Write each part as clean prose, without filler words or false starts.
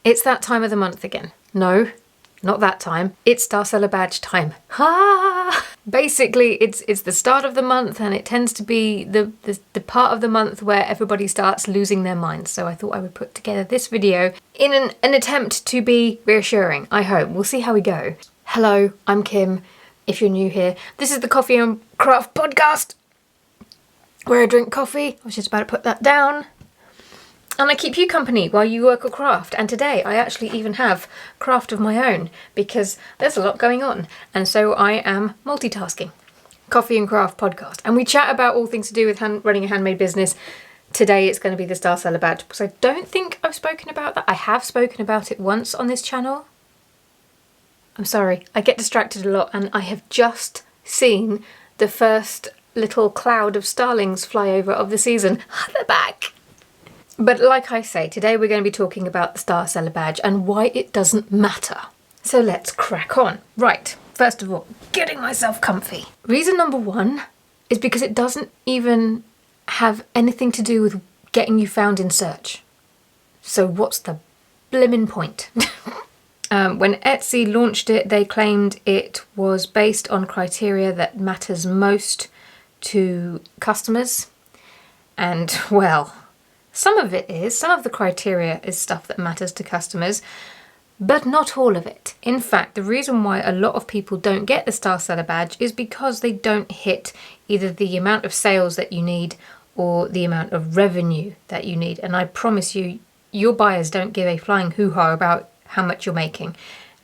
It's that time of the month again. No, not that time. It's Star Seller Badge time. Ha! Basically, it's the start of the month, and it tends to be the part of the month where everybody starts losing their minds. So I thought I would put together this video in an attempt to be reassuring, I hope. We'll see how we go. Hello, I'm Kim. If you're new here, this is the Coffee and Craft podcast, where I drink coffee. I was just about to put that down. And I keep you company while you work or craft. And today I actually even have craft of my own because there's a lot going on. And so I am multitasking. Coffee and Craft podcast. And we chat about all things to do with running a handmade business. Today it's going to be the Star Seller Badge because I don't think I've spoken about that. I have spoken about it once on this channel. I'm sorry, I get distracted a lot and I have just seen the first little cloud of starlings fly over of the season. They're back! But like I say, today we're going to be talking about the Star Seller Badge and why it doesn't matter. So let's crack on. Right, first of all, getting myself comfy. Reason number one is because it doesn't even have anything to do with getting you found in search. So what's the blimmin' point? When Etsy launched it, they claimed it was based on criteria that matters most to customers. And well, some of it is. Some of the criteria is stuff that matters to customers, but not all of it. In fact, the reason why a lot of people don't get the Star Seller Badge is because they don't hit either the amount of sales that you need or the amount of revenue that you need. And I promise you, your buyers don't give a flying hoo-ha about how much you're making.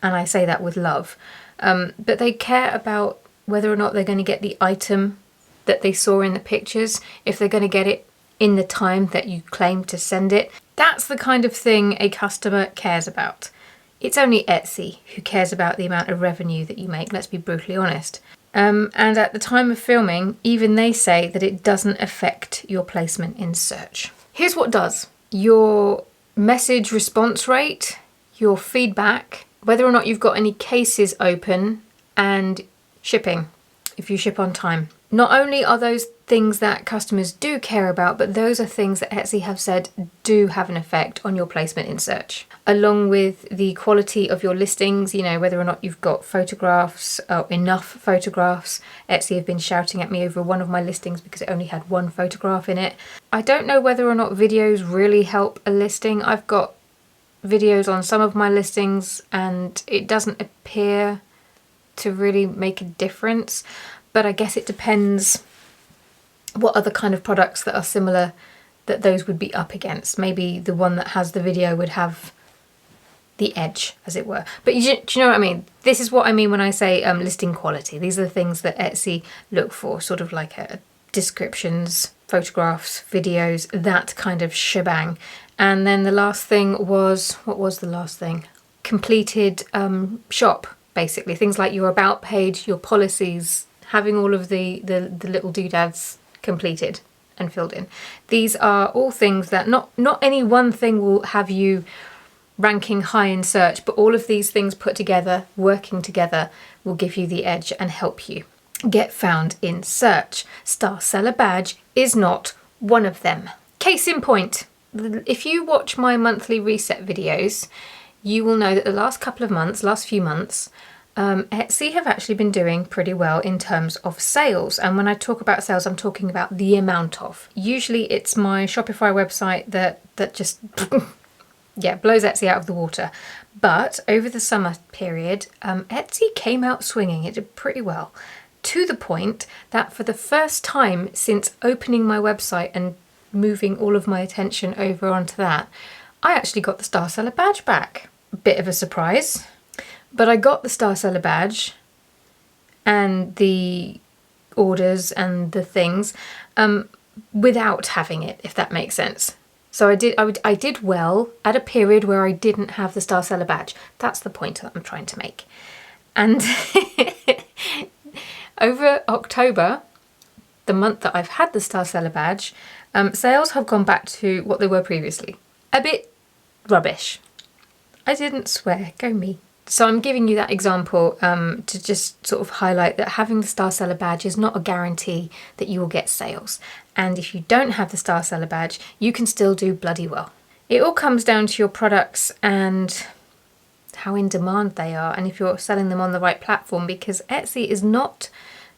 And I say that with love. But they care about whether or not they're going to get the item that they saw in the pictures, if they're going to get it in the time that you claim to send it. That's the kind of thing a customer cares about. It's only Etsy who cares about the amount of revenue that you make, let's be brutally honest. And at the time of filming, even they say that it doesn't affect your placement in search. Here's what does. Your message response rate, your feedback, whether or not you've got any cases open, and shipping, if you ship on time. Not only are those things that customers do care about, but those are things that Etsy have said do have an effect on your placement in search. Along with the quality of your listings, you know, whether or not you've got photographs, or enough photographs. Etsy have been shouting at me over one of my listings because it only had one photograph in it. I don't know whether or not videos really help a listing. I've got videos on some of my listings and it doesn't appear to really make a difference. But I guess it depends what other kind of products that are similar that those would be up against. Maybe the one that has the video would have the edge, as it were. But do you know what I mean? This is what I mean when I say listing quality. These are the things that Etsy look for, sort of like descriptions, photographs, videos, that kind of shebang. And then the last thing was, what was the last thing? Completed shop, basically. Things like your about page, your policies, having all of the little doodads completed and filled in. These are all things that not any one thing will have you ranking high in search, but all of these things put together, working together, will give you the edge and help you get found in search. Star Seller Badge is not one of them. Case in point, if you watch my monthly reset videos, you will know that the last few months, Etsy have actually been doing pretty well in terms of sales. And when I talk about sales, I'm talking about the amount of. Usually it's my Shopify website that just yeah, blows Etsy out of the water. But over the summer period, Etsy came out swinging. It did pretty well, to the point that for the first time since opening my website and moving all of my attention over onto that, I actually got the Star Seller Badge back. A bit of a surprise. But I got the Star Seller Badge and the orders and the things without having it, if that makes sense. So I did well at a period where I didn't have the Star Seller Badge. That's the point that I'm trying to make. And over October, the month that I've had the Star Seller Badge, sales have gone back to what they were previously. A bit rubbish. I didn't swear, go me. So I'm giving you that example to just sort of highlight that having the Star Seller Badge is not a guarantee that you will get sales. And if you don't have the Star Seller Badge, you can still do bloody well. It all comes down to your products and how in demand they are, and if you're selling them on the right platform, because Etsy is not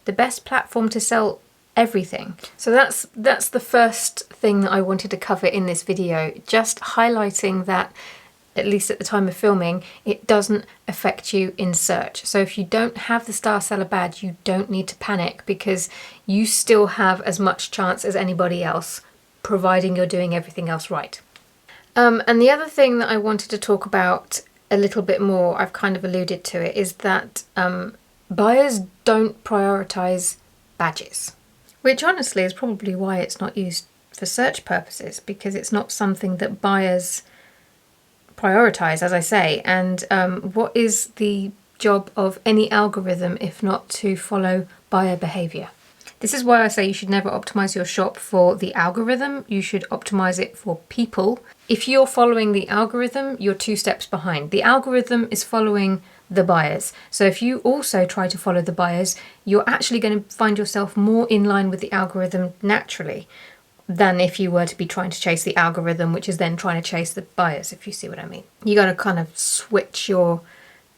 the best platform to sell everything. So that's the first thing that I wanted to cover in this video, just highlighting that, at least at the time of filming, it doesn't affect you in search. So if you don't have the Star Seller badge, you don't need to panic, because you still have as much chance as anybody else, providing you're doing everything else right. And the other thing that I wanted to talk about a little bit more, I've kind of alluded to it, is that buyers don't prioritize badges, which honestly is probably why it's not used for search purposes, because it's not something that buyers prioritize, as I say. And what is the job of any algorithm if not to follow buyer behavior? This is why I say you should never optimize your shop for the algorithm. You should optimize it for people. If you're following the algorithm, you're 2 steps behind. The algorithm is following the buyers. So if you also try to follow the buyers, you're actually going to find yourself more in line with the algorithm naturally than if you were to be trying to chase the algorithm, which is then trying to chase the buyers, if you see what I mean. You got to kind of switch your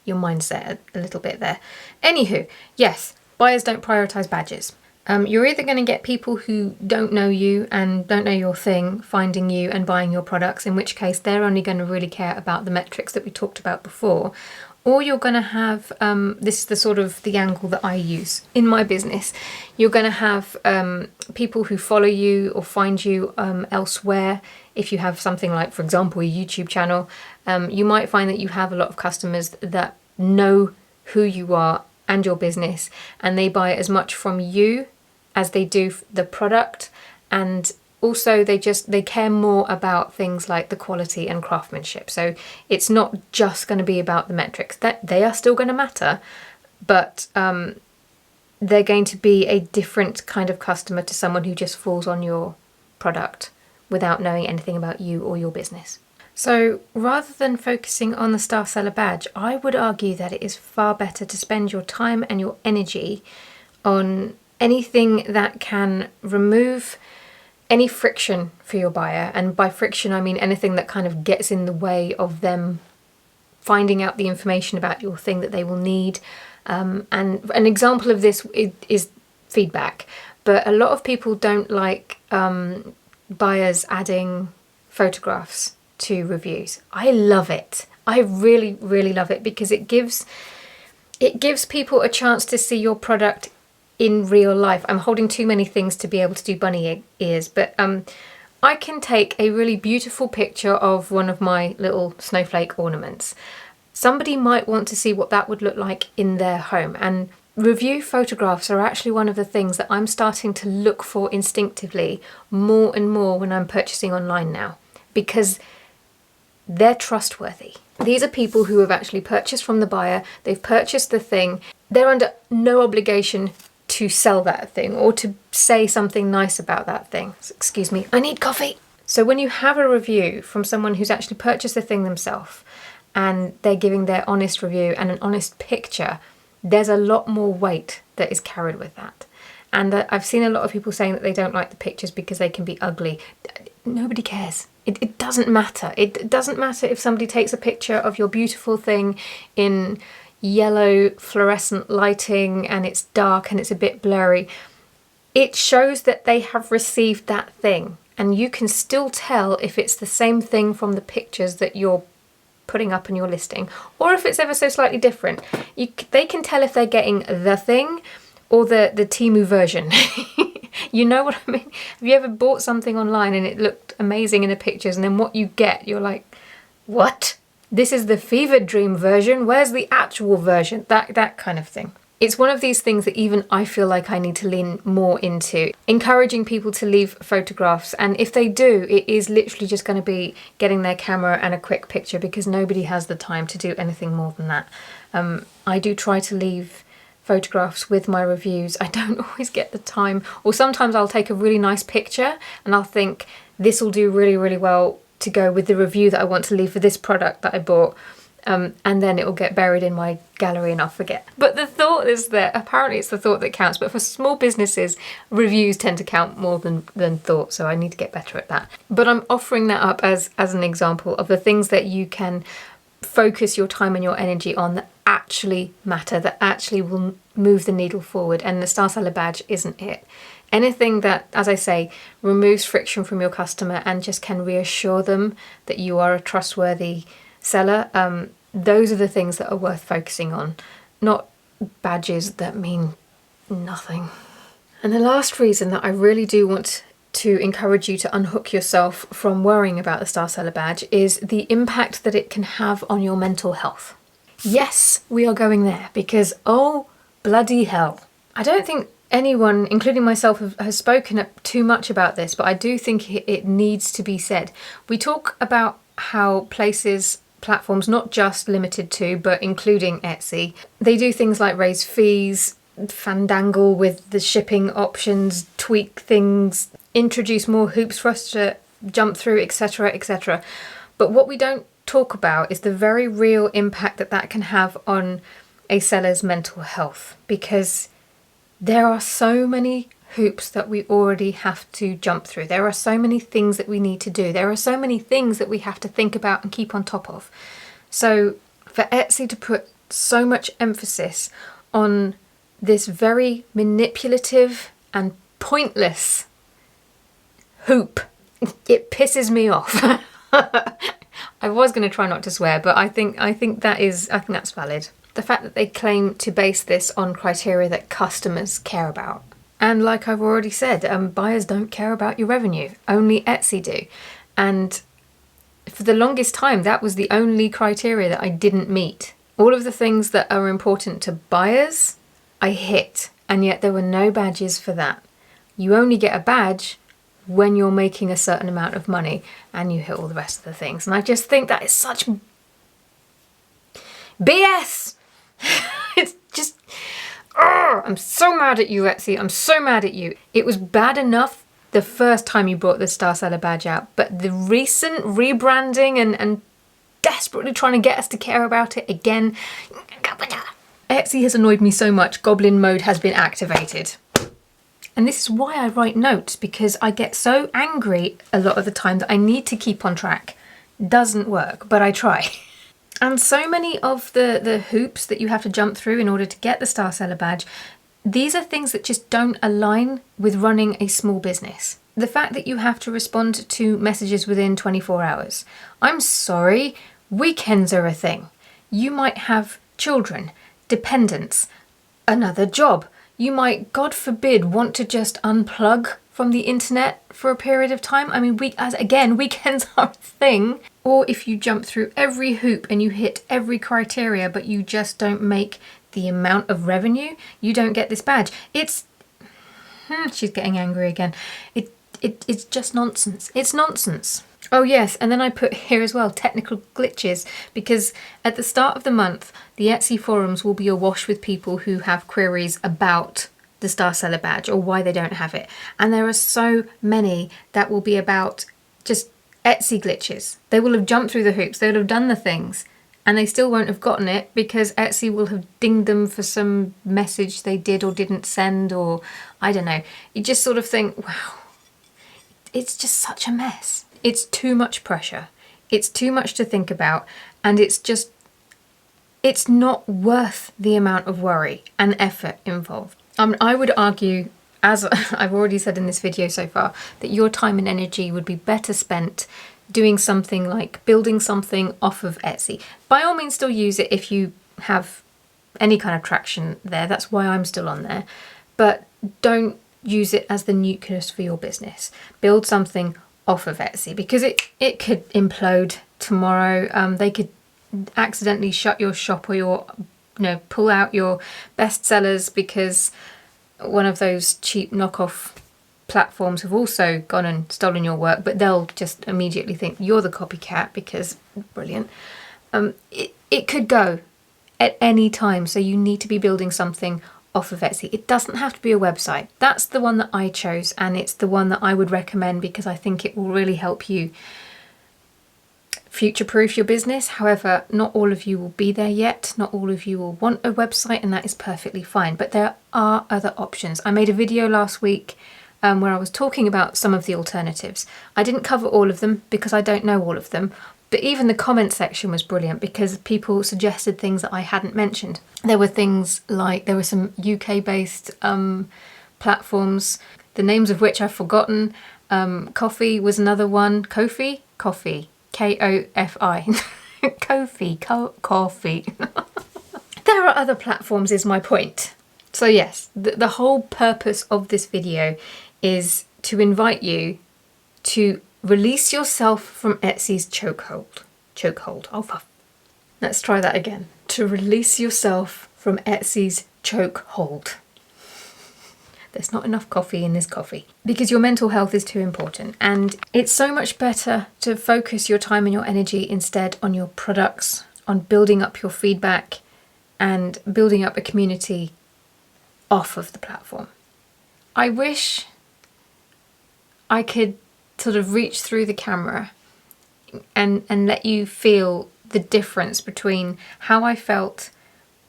mindset a little bit there. Anywho, yes, buyers don't prioritize badges. You're either going to get people who don't know you and don't know your thing finding you and buying your products, in which case they're only going to really care about the metrics that we talked about before, or you're going to have, this is the sort of the angle that I use in my business, you're going to have people who follow you or find you elsewhere. If you have something like, for example, a YouTube channel, you might find that you have a lot of customers that know who you are and your business, and they buy as much from you as they do the product, and also they care more about things like the quality and craftsmanship. So it's not just going to be about the metrics, that they are still going to matter, but they're going to be a different kind of customer to someone who just falls on your product without knowing anything about you or your business. So rather than focusing on the Star Seller badge, I would argue that it is far better to spend your time and your energy on anything that can remove any friction for your buyer. And by friction, I mean anything that kind of gets in the way of them finding out the information about your thing that they will need. And an example of this is feedback. But a lot of people don't like buyers adding photographs to reviews. I love it. I really, really love it, because it gives people a chance to see your product in real life. I'm holding too many things to be able to do bunny ears, but I can take a really beautiful picture of one of my little snowflake ornaments. Somebody might want to see what that would look like in their home, and review photographs are actually one of the things that I'm starting to look for instinctively more and more when I'm purchasing online now, because they're trustworthy. These are people who have actually purchased from the buyer, they've purchased the thing, they're under no obligation to sell that thing or to say something nice about that thing. Excuse me, I need coffee. So when you have a review from someone who's actually purchased the thing themselves and they're giving their honest review and an honest picture, there's a lot more weight that is carried with that. And I've seen a lot of people saying that they don't like the pictures because they can be ugly. Nobody cares. It doesn't matter. It doesn't matter if somebody takes a picture of your beautiful thing in yellow fluorescent lighting and it's dark and it's a bit blurry. It shows that they have received that thing, and you can still tell if it's the same thing from the pictures that you're putting up in your listing, or if it's ever so slightly different. They can tell if they're getting the thing or the Temu version. You know what I mean? Have you ever bought something online and it looked amazing in the pictures, and then what you get, you're like, what? This is the fever dream version, where's the actual version? That kind of thing. It's one of these things that even I feel like I need to lean more into, encouraging people to leave photographs. And if they do, it is literally just going to be getting their camera and a quick picture, because nobody has the time to do anything more than that. I do try to leave photographs with my reviews. I don't always get the time, or sometimes I'll take a really nice picture and I'll think this will do really, really well to go with the review that I want to leave for this product that I bought. and then it will get buried in my gallery and I'll forget. But the thought is that apparently it's the thought that counts, but for small businesses, reviews tend to count more than thought, so I need to get better at that. But I'm offering that up as an example of the things that you can focus your time and your energy on that actually matter, that actually will move the needle forward, and the Star Seller Badge isn't it. Anything that, as I say, removes friction from your customer and just can reassure them that you are a trustworthy seller, those are the things that are worth focusing on, not badges that mean nothing. And the last reason that I really do want to encourage you to unhook yourself from worrying about the Star Seller Badge is the impact that it can have on your mental health. Yes, we are going there because, oh bloody hell, I don't think anyone, including myself, has spoken too much about this, but I do think it needs to be said. We talk about how platforms, not just limited to, but including Etsy, they do things like raise fees, fandangle with the shipping options, tweak things, introduce more hoops for us to jump through, etc., etc. But what we don't talk about is the very real impact that can have on a seller's mental health, because there are so many hoops that we already have to jump through. There are so many things that we need to do. There are so many things that we have to think about and keep on top of. So for Etsy to put so much emphasis on this very manipulative and pointless hoop, it pisses me off. I was going to try not to swear, but I think that's valid. The fact that they claim to base this on criteria that customers care about. And like I've already said, buyers don't care about your revenue. Only Etsy do. And for the longest time, that was the only criteria that I didn't meet. All of the things that are important to buyers, I hit. And yet there were no badges for that. You only get a badge when you're making a certain amount of money and you hit all the rest of the things. And I just think that is such BS. It's just, I'm so mad at you, Etsy. I'm so mad at you. It was bad enough the first time you brought the Star Seller Badge out, but the recent rebranding and desperately trying to get us to care about it again. Etsy has annoyed me so much, Goblin mode has been activated. And this is why I write notes, because I get so angry a lot of the time that I need to keep on track. Doesn't work, but I try. And so many of the hoops that you have to jump through in order to get the Star Seller Badge, these are things that just don't align with running a small business. The fact that you have to respond to messages within 24 hours. I'm sorry, weekends are a thing. You might have children, dependents, another job. You might, God forbid, want to just unplug from the internet for a period of time. I mean, weekends are a thing. Or if you jump through every hoop and you hit every criteria, but you just don't make the amount of revenue, you don't get this badge. She's getting angry again. It's just nonsense. It's nonsense. Oh yes, and then I put here as well, technical glitches, because at the start of the month, the Etsy forums will be awash with people who have queries about the Star Seller Badge or why they don't have it. And there are so many that will be about just Etsy glitches. They will have jumped through the hoops, they will have done the things, and they still won't have gotten it because Etsy will have dinged them for some message they did or didn't send, or I don't know. You just sort of think, wow, it's just such a mess. It's too much pressure. It's too much to think about, and it's not worth the amount of worry and effort involved. I would argue, as I've already said in this video so far, that your time and energy would be better spent doing something like building something off of Etsy. By all means, still use it if you have any kind of traction there. That's why I'm still on there. But don't use it as the nucleus for your business. Build something off of Etsy, because it could implode tomorrow. They could accidentally shut your shop, or pull out your best sellers because one of those cheap knockoff platforms have also gone and stolen your work, but they'll just immediately think you're the copycat because brilliant. It could go at any time, so you need to be building something off of Etsy. It doesn't have to be a website. That's the one that I chose, and it's the one that I would recommend because I think it will really help you future-proof your business. However, not all of you will be there yet. Not all of you will want a website, and that is perfectly fine. But there are other options. I made a video last week where I was talking about some of the alternatives. I didn't cover all of them because I don't know all of them. But even the comment section was brilliant because people suggested things that I hadn't mentioned. There were things like, there were some UK-based platforms, the names of which I've forgotten. Ko-fi was another one. Ko-fi? Ko-fi. K-O-F-I. Ko-fi. Ko-fi. There are other platforms is my point. So yes, the whole purpose of this video is to invite you to release yourself from Etsy's chokehold. Chokehold. Oh, fuck. Let's try that again. To release yourself from Etsy's chokehold. There's not enough coffee in this coffee. Because your mental health is too important. And it's so much better to focus your time and your energy instead on your products, on building up your feedback and building up a community off of the platform. I wish I could sort of reach through the camera and let you feel the difference between how I felt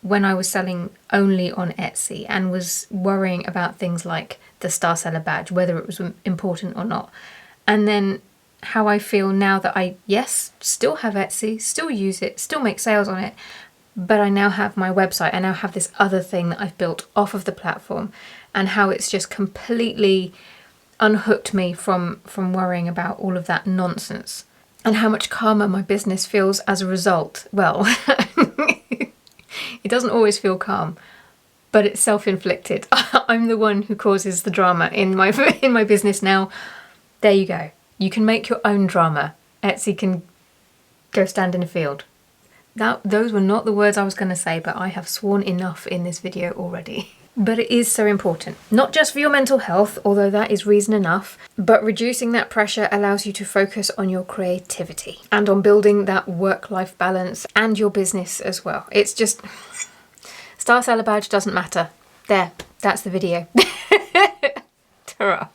when I was selling only on Etsy and was worrying about things like the Star Seller badge, whether it was important or not, and then how I feel now that I, yes, still have Etsy, still use it, still make sales on it, but I now have my website. I now have this other thing that I've built off of the platform, and how it's just completely unhooked me from worrying about all of that nonsense, and how much calmer my business feels as a result. Well, it doesn't always feel calm, but it's self-inflicted. I'm the one who causes the drama in my business now. There you go. You can make your own drama. Etsy can go stand in a field. Now, those were not the words I was going to say, but I have sworn enough in this video already. But it is so important, not just for your mental health, although that is reason enough, but reducing that pressure allows you to focus on your creativity and on building that work-life balance and your business as well. It's just, Star Seller badge doesn't matter. There, that's the video. Ta-ra.